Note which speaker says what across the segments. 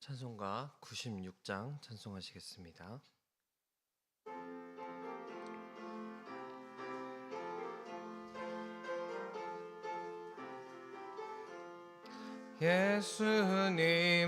Speaker 1: 찬송가 96장 찬송하시겠습니다. 예수님은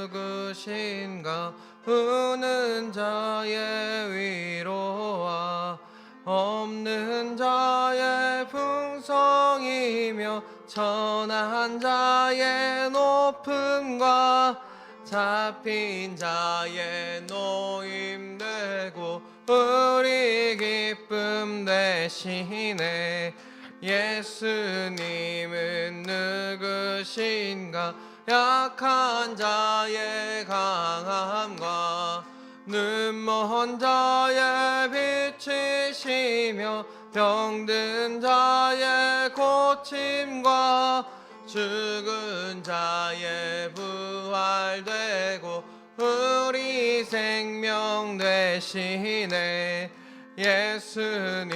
Speaker 1: 누구신가? 우는 자의 위로와 없는 자의 풍성이며 천한 자의 높음과 잡힌 자의 노임되고 우리 기쁨 되시네. 예수님은 누구신가? 약한 자의 강함과 눈먼 자의 빛이시며 병든 자의 고침과 죽은 자의 부활되고 우리 생명 되시네. 예수님은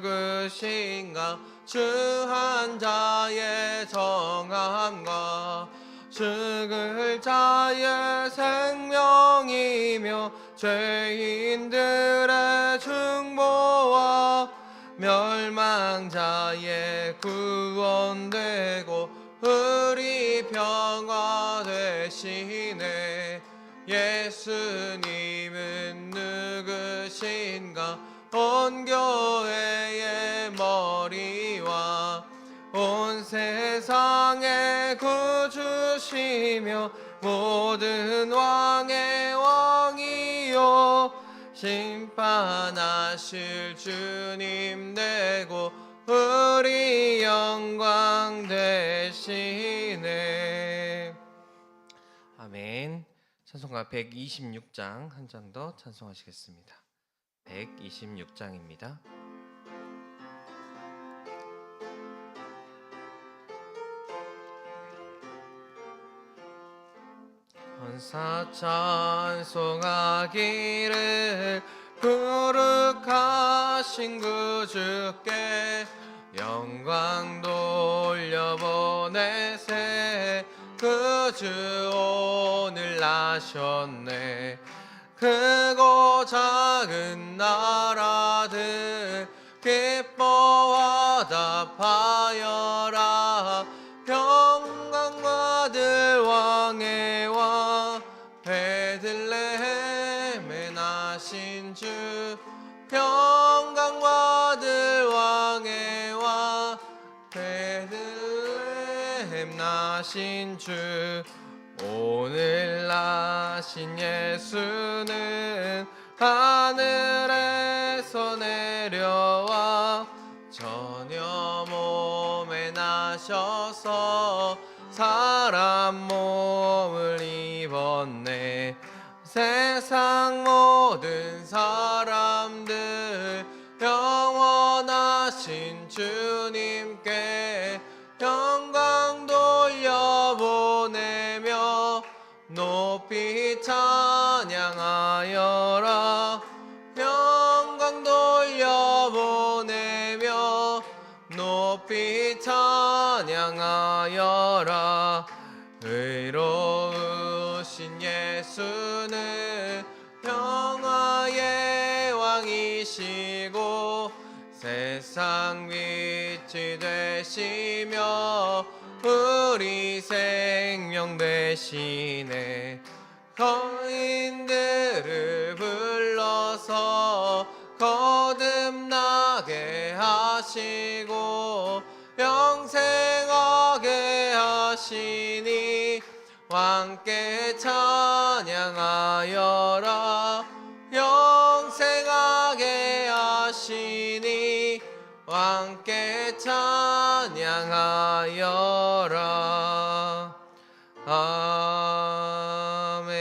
Speaker 1: 누구신가? 주한 자의 정함과 죽을 자의 생명이며 죄인들의 중보와 멸망자의 구원되고 우리 평화 되시네. 예수님은 누구신가? 온 교회의 머리와 온 세상의 구주시며 모든 왕의 왕이요 심판하실 주님 되고 우리 영광 되시네. 아멘. 찬송가 126장 한 장 더 찬송하시겠습니다. 126장입니다. 헌사 찬송하기를 거룩하신 구주께 영광 돌려보내세. 그주 오늘 나셨네. 크고 작은 나라들 기뻐 화답하여라. 영광 받을 왕의 왕 베들레헴에 나신 주. 영광 받을 왕의 왕 베들레헴 나신 주. 오늘 나신 예수는 하늘에서 내려와 전혀 몸에 나셔서 사람 몸을 입었네. 세상 모든 사람들 영원하신 주님께 영광 돌려보내며 높이 찬양하여라. 영광 돌려보내며 높이 찬양하여라. 의로우신 예수는 평화의 왕이시고 세상 빛이 되시며 우리 생명 되시네. 거인들을 불러서 거듭나게 하시고 영생하게 하시니 왕께 찬양하여라. 영생하게 하시니 왕께 찬양하여라. 아멘.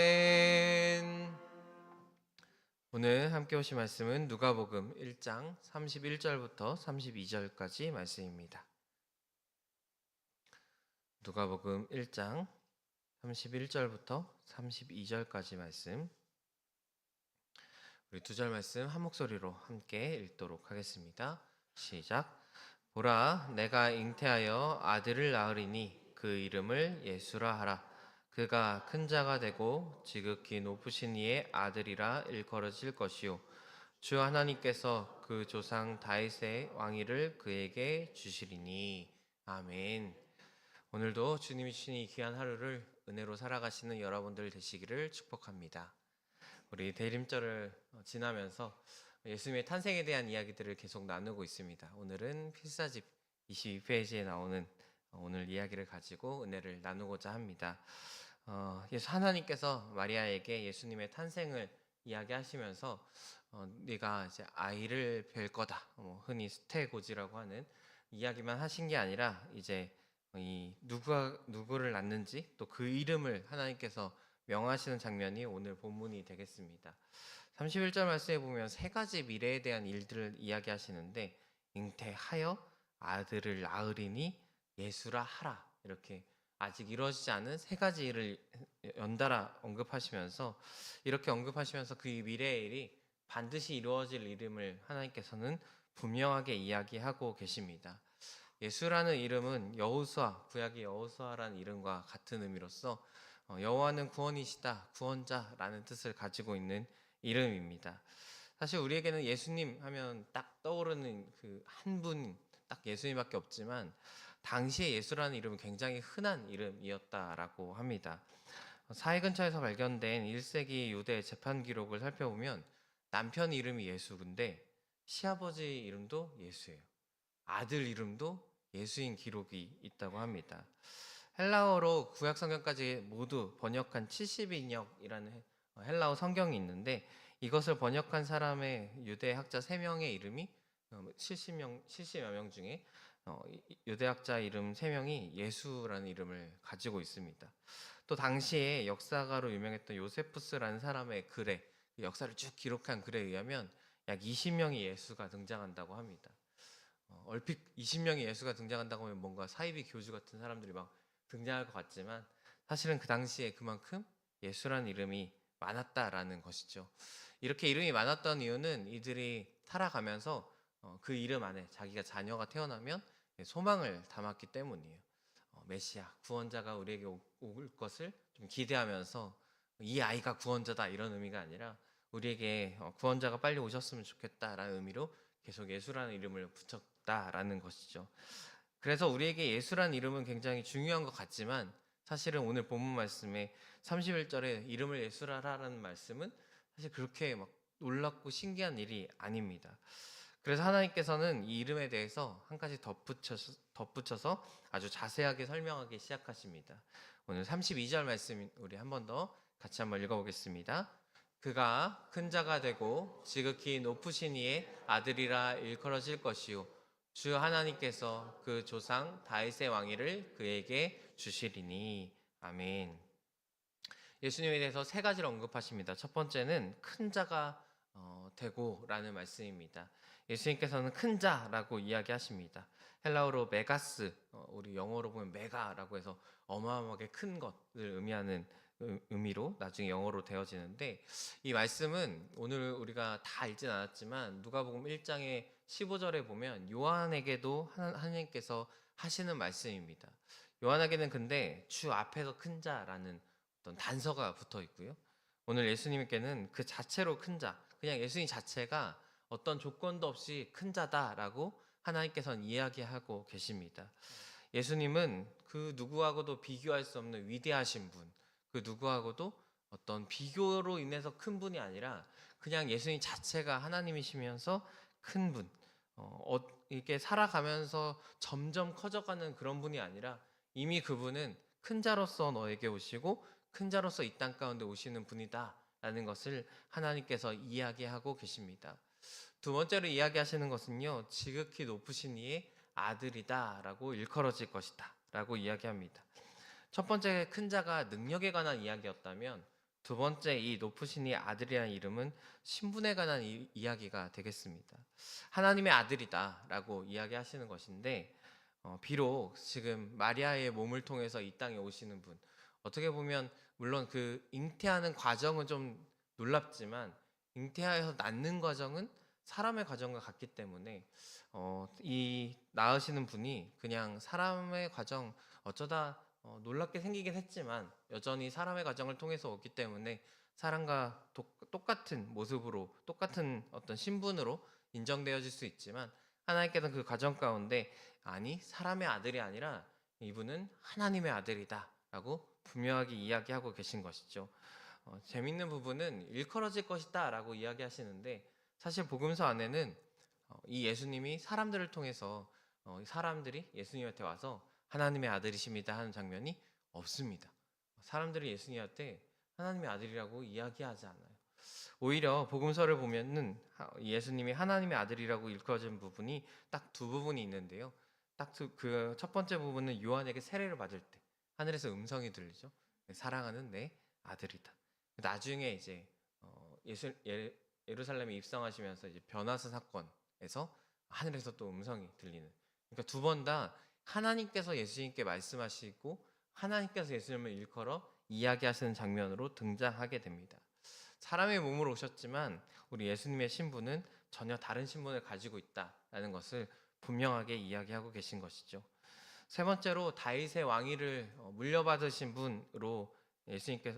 Speaker 1: 오늘 함께 오신 말씀은 누가복음 1장 31절부터 32절까지 말씀입니다. 누가복음 1장 31절부터 32절까지 말씀, 우리 두 절 말씀 한 목소리로 함께 읽도록 하겠습니다. 시작. 보라, 내가 잉태하여 아들을 낳으리니 그 이름을 예수라 하라. 그가 큰 자가 되고 지극히 높으신 이의 아들이라 일컬어질 것이요 주 하나님께서 그 조상 다윗의 왕위를 그에게 주시리니. 아멘. 오늘도 주님이 주신 이 귀한 하루를 은혜로 살아가시는 여러분들 되시기를 축복합니다. 우리 대림절을 지나면서 예수님의 탄생에 대한 이야기들을 계속 나누고 있습니다. 오늘은 필사집 22페이지에 나오는 오늘 이야기를 가지고 은혜를 나누고자 합니다. 예수 하나님께서 마리아에게 예수님의 탄생을 이야기하시면서 네가 이제 아이를 뵐 거다, 흔히 수태고지라고 하는 이야기만 하신 게 아니라 이제 이 누가 누구를 낳는지 또 그 이름을 하나님께서 명하시는 장면이 오늘 본문이 되겠습니다. 31절 말씀에 보면 세 가지 미래에 대한 일들을 이야기하시는데 잉태하여 아들을 낳으리니 예수라 하라, 이렇게 아직 이루어지지 않은 세 가지 일을 연달아 언급하시면서 이렇게 언급하시면서 그 미래의 일이 반드시 이루어질 이름을 하나님께서는 분명하게 이야기하고 계십니다. 예수라는 이름은 여호수아, 구약의 여호수아라는 이름과 같은 의미로서 여호와는 구원이시다, 구원자라는 뜻을 가지고 있는 이름입니다. 사실 우리에게는 예수님 하면 딱 떠오르는 그 한 분, 딱 예수님밖에 없지만 당시에 예수라는 이름은 굉장히 흔한 이름이었다라고 합니다. 사해 근처에서 발견된 1세기 유대 재판 기록을 살펴보면 남편 이름이 예수인데 시아버지 이름도 예수예요. 아들 이름도 예수인 기록이 있다고 합니다. 헬라어로 구약 성경까지 모두 번역한 70인역이라는 헬라어 성경이 있는데 이것을 번역한 사람의 유대 학자 3명의 이름이 70여 명 중에 유대 학자 이름 3명이 예수라는 이름을 가지고 있습니다. 또 당시에 역사가로 유명했던 요세푸스라는 사람의 글에, 역사를 쭉 기록한 글에 의하면 약 20명의 예수가 등장한다고 합니다. 얼핏 20명의 예수가 등장한다고 하면 뭔가 사이비 교주 같은 사람들이 막 등장할 것 같지만 사실은 그 당시에 그만큼 예수라는 이름이 많았다라는 것이죠. 이렇게 이름이 많았던 이유는 이들이 살아가면서 그 이름 안에 자기가 자녀가 태어나면 소망을 담았기 때문이에요. 메시아, 구원자가 우리에게 올 것을 좀 기대하면서 이 아이가 구원자다 이런 의미가 아니라 우리에게 구원자가 빨리 오셨으면 좋겠다라는 의미로 계속 예수라는 이름을 붙였다라는 것이죠. 그래서 우리에게 예수라는 이름은 굉장히 중요한 것 같지만 사실은 오늘 본문 말씀에 31절에 이름을 예수라라는 말씀은 사실 그렇게 막 놀랍고 신기한 일이 아닙니다. 그래서 하나님께서는 이 이름에 대해서 한 가지 덧붙여서 아주 자세하게 설명하기 시작하십니다. 오늘 32절 말씀 우리 한 번 더 같이 한번 읽어보겠습니다. 그가 큰 자가 되고 지극히 높으신 이의 아들이라 일컬어질 것이요 주 하나님께서 그 조상 다윗의 왕위를 그에게 주시리니. 아멘. 예수님에 대해서 세 가지를 언급하십니다. 첫 번째는 큰 자가 되고라는 말씀입니다. 예수님께서는 큰 자라고 이야기하십니다. 헬라어로 메가스, 우리 영어로 보면 메가라고 해서 어마어마하게 큰 것을 의미하는 의미로 나중에 영어로 되어지는데 이 말씀은 오늘 우리가 다 알진 않았지만 누가복음 1장의 15절에 보면 요한에게도 하나님께서 하시는 말씀입니다. 요한에게는 근데 주 앞에서 큰 자라는 어떤 단서가 붙어 있고요. 오늘 예수님께는 그 자체로 큰 자, 그냥 예수님 자체가 어떤 조건도 없이 큰 자다라고 하나님께서는 이야기하고 계십니다. 예수님은 그 누구하고도 비교할 수 없는 위대하신 분, 그 누구하고도 어떤 비교로 인해서 큰 분이 아니라 그냥 예수님 자체가 하나님이시면서 큰 분, 이렇게 살아가면서 점점 커져가는 그런 분이 아니라 이미 그분은 큰 자로서 너에게 오시고 큰 자로서 이 땅 가운데 오시는 분이다 라는 것을 하나님께서 이야기하고 계십니다. 두 번째로 이야기하시는 것은요, 지극히 높으신 이의 아들이다 라고 일컬어질 것이다 라고 이야기합니다. 첫 번째 큰 자가 능력에 관한 이야기였다면 두 번째 이 높으신 이의 아들이라는 이름은 신분에 관한 이야기가 되겠습니다. 하나님의 아들이다 라고 이야기하시는 것인데 비록 지금 마리아의 몸을 통해서 이 땅에 오시는 분, 어떻게 보면 물론 그 잉태하는 과정은 좀 놀랍지만 잉태하여서 낳는 과정은 사람의 과정과 같기 때문에 이 낳으시는 분이 그냥 사람의 과정, 어쩌다 놀랍게 생기긴 했지만 여전히 사람의 가정을 통해서 오기 때문에 사람과 똑같은 모습으로 똑같은 어떤 신분으로 인정되어질 수 있지만 하나님께서는 그 가정 가운데 아니 사람의 아들이 아니라 이분은 하나님의 아들이다라고 분명하게 이야기하고 계신 것이죠. 재밌는 부분은 일컬어질 것이다라고 이야기하시는데 사실 복음서 안에는 이 예수님이 사람들을 통해서 사람들이 예수님한테 와서 하나님의 아들이십니다 하는 장면이 없습니다. 사람들이 예수님한테 하나님의 아들이라고 이야기하지 않아요. 오히려 복음서를 보면은 예수님이 하나님의 아들이라고 일컬어진 부분이 딱 두 부분이 있는데요. 딱 그 첫 번째 부분은 요한에게 세례를 받을 때 하늘에서 음성이 들리죠. 사랑하는 내 아들이다. 나중에 이제 예루살렘에 입성하시면서 이제 변화사 사건에서 하늘에서 또 음성이 들리는. 그러니까 두 번 다 하나님께서 예수님께 말씀하시고 하나님께서 예수님을 일컬어 이야기하시는 장면으로 등장하게 됩니다. 사람의 몸으로 오셨지만 우리 예수님의 신분은 전혀 다른 신분을 가지고 있다라는 것을 분명하게 이야기하고 계신 것이죠. 세 번째로 다윗의 왕위를 물려받으신 분으로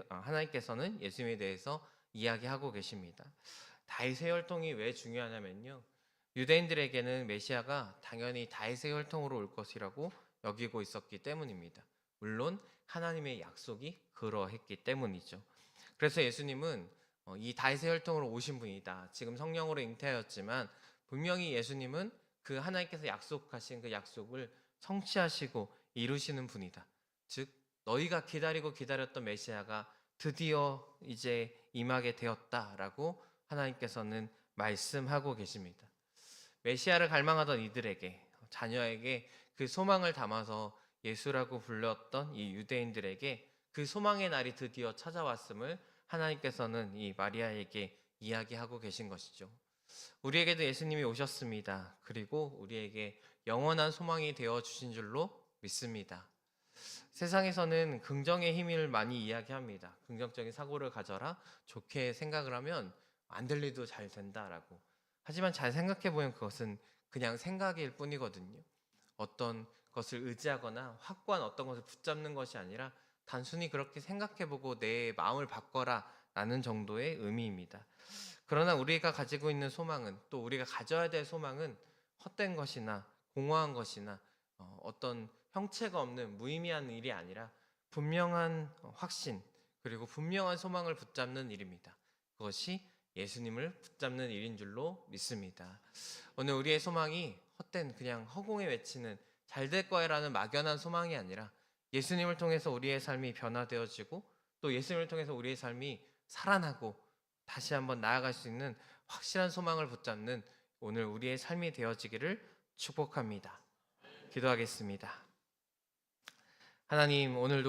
Speaker 1: 하나님께서는 예수님에 대해서 이야기하고 계십니다. 다윗의 혈통이 왜 중요하냐면요. 유대인들에게는 메시아가 당연히 다윗의 혈통으로 올 것이라고 여기고 있었기 때문입니다. 물론 하나님의 약속이 그러했기 때문이죠. 그래서 예수님은 이 다윗의 혈통으로 오신 분이다. 지금 성령으로 잉태하였지만 분명히 예수님은 그 하나님께서 약속하신 그 약속을 성취하시고 이루시는 분이다. 즉 너희가 기다리고 기다렸던 메시아가 드디어 이제 임하게 되었다라고 하나님께서는 말씀하고 계십니다. 메시아를 갈망하던 이들에게 자녀에게 그 소망을 담아서 예수라고 불렀던 이 유대인들에게 그 소망의 날이 드디어 찾아왔음을 하나님께서는 이 마리아에게 이야기하고 계신 것이죠. 우리에게도 예수님이 오셨습니다. 그리고 우리에게 영원한 소망이 되어 주신 줄로 믿습니다. 세상에서는 긍정의 힘을 많이 이야기합니다. 긍정적인 사고를 가져라, 좋게 생각을 하면 안 될 일도 잘 된다라고. 하지만 잘 생각해 보면 그것은 그냥 생각일 뿐이거든요. 어떤 것을 의지하거나 확고한 어떤 것을 붙잡는 것이 아니라 단순히 그렇게 생각해 보고 내 마음을 바꿔라 라는 정도의 의미입니다. 그러나 우리가 가지고 있는 소망은 또 우리가 가져야 될 소망은 헛된 것이나 공허한 것이나 어떤 형체가 없는 무의미한 일이 아니라 분명한 확신 그리고 분명한 소망을 붙잡는 일입니다. 그것이 예수님을 붙잡는 일인 줄로 믿습니다. 오늘 우리의 소망이 헛된 그냥 허공에 외치는 잘 될 거야라는 막연한 소망이 아니라 예수님을 통해서 우리의 삶이 변화되어지고 또 예수님을 통해서 우리의 삶이 살아나고 다시 한번 나아갈 수 있는 확실한 소망을 붙잡는 오늘 우리의 삶이 되어지기를 축복합니다. 기도하겠습니다. 하나님, 오늘도